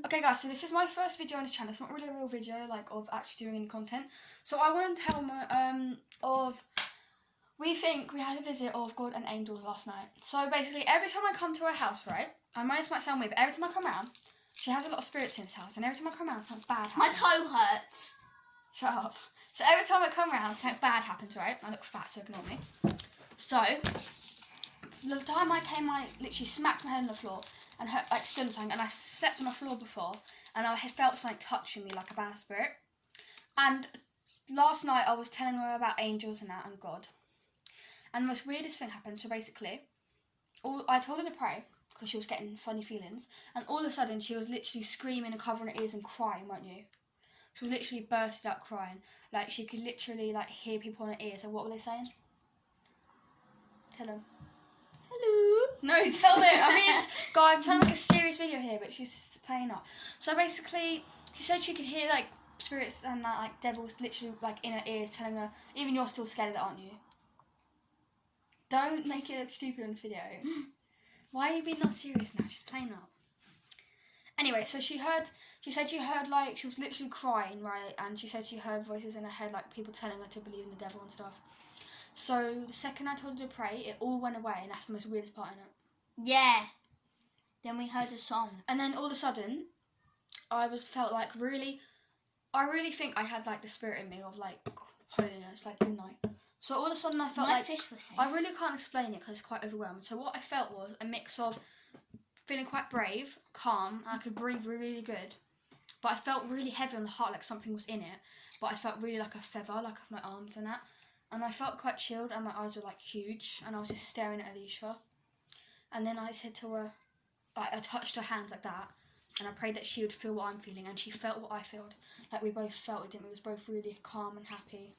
Okay guys, so this is my first video on this channel. It's not really a real video like of actually doing any content. So I want to tell my we think we had a visit of God and angels last night. So basically every time I come to her house, right? I know this might sound weird, but every time I come around, she has a lot of spirits in this house, and every time I come around, something bad happens. My toe hurts. Shut up. So every time I come around, something bad happens, right? I look fat, so ignore me. So the time I came, I literally smacked my head on the floor and hurt, like stood on something, and I slept on the floor before, and I felt something touching me like a bad spirit. And last night I was telling her about angels and that and God, and the most weirdest thing happened. So basically, I told her to pray because she was getting funny feelings, and all of a sudden she was literally screaming and covering her ears and crying, weren't you? She was literally bursted out crying, like she could literally like hear people in her ears. So what were they saying? Tell them. Hello. No, tell them. I mean, guys, I'm trying to make a serious video here, but she's just playing up. So basically, she said she could hear like spirits and that like devils literally like in her ears telling her, even you're still scared of that, aren't you? Don't make it look stupid in this video. Why are you being not serious now? She's playing up. Anyway, so she said she heard like, she was literally crying, right? And she said she heard voices in her head, like people telling her to believe in the devil and stuff. So the second I told her to pray, it all went away, and that's the most weirdest part in it. Yeah. Then we heard a song. And then all of a sudden, I felt like I really think I had like the spirit in me of like holiness, like didn't I? So all of a sudden I felt My like, fish was safe. I really can't explain it because it's quite overwhelming. So what I felt was a mix of feeling quite brave, calm, and I could breathe really good. But I felt really heavy on the heart, like something was in it. But I felt really like a feather, like of my arms and that. And I felt quite chilled, and my eyes were like huge, and I was just staring at Alicia. And then I said to her, like I touched her hands like that, and I prayed that she would feel what I'm feeling, and she felt what I felt. Like we both felt it, didn't we? We was both really calm and happy.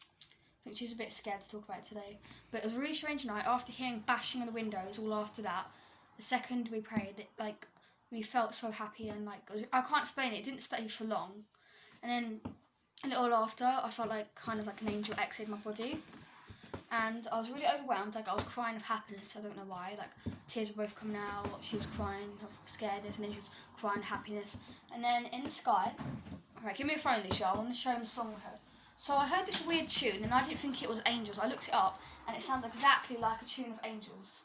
I think she's a bit scared to talk about it today. But it was a really strange night. After hearing bashing on the windows, all after that, the second we prayed, like we felt so happy, and like I can't explain it. It didn't stay for long, and then a little after, I felt like kind of like an angel exited my body, and I was really overwhelmed. Like I was crying of happiness. I don't know why. Like tears were both coming out. She was crying of scaredness, and then she was crying of happiness. And then in the sky, right, give me a phone, Alicia. I want to show him a song we heard. So I heard this weird tune, and I didn't think it was angels. I looked it up, and it sounds exactly like a tune of angels.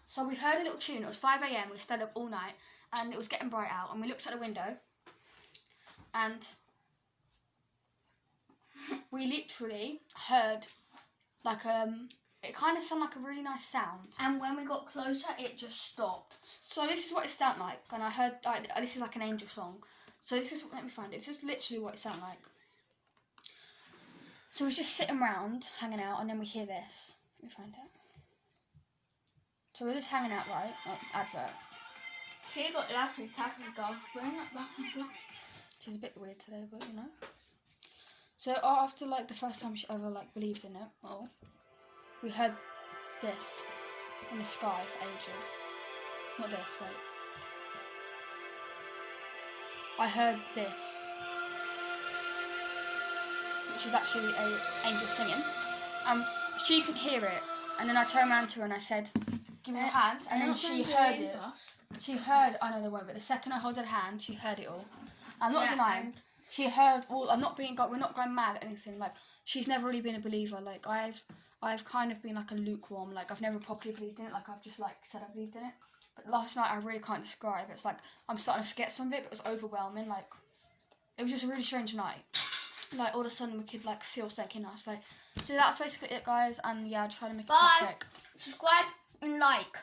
So we heard a little tune. It was 5 AM. We stayed up all night, and it was getting bright out. And we looked out the window, and we literally heard like it kind of sounded like a really nice sound. And when we got closer, it just stopped. So this is what it sounded like, and I heard this is like an angel song. So this is, let me find it. This is literally what it sounded like. So we was just sitting around, hanging out, and then we hear this. Let me find it. So we're just hanging out, right? Oh, advert. She got laughing tackle. Bring it back. She's a bit weird today, but you know. So after like the first time she ever like believed in it, we heard this in the sky for ages. Not this, wait. I heard this, which is actually an angel singing. She could hear it, and then I turned around to her and I said, "Give me your hand," and then she heard it. She heard. I know they won't, but the second I held her hand, she heard it all. I'm not denying. She heard all. I'm not being. We're not going mad or anything. Like she's never really been a believer. Like I've kind of been like a lukewarm. Like I've never properly believed in it. Like I've just like said I believed in it. But last night I really can't describe. It's like I'm starting to forget some of it. But it was overwhelming. Like it was just a really strange night. Like all of a sudden we could like feel something in us. Like so that's basically it, guys. And yeah, I tried to make it quick. Subscribe and like.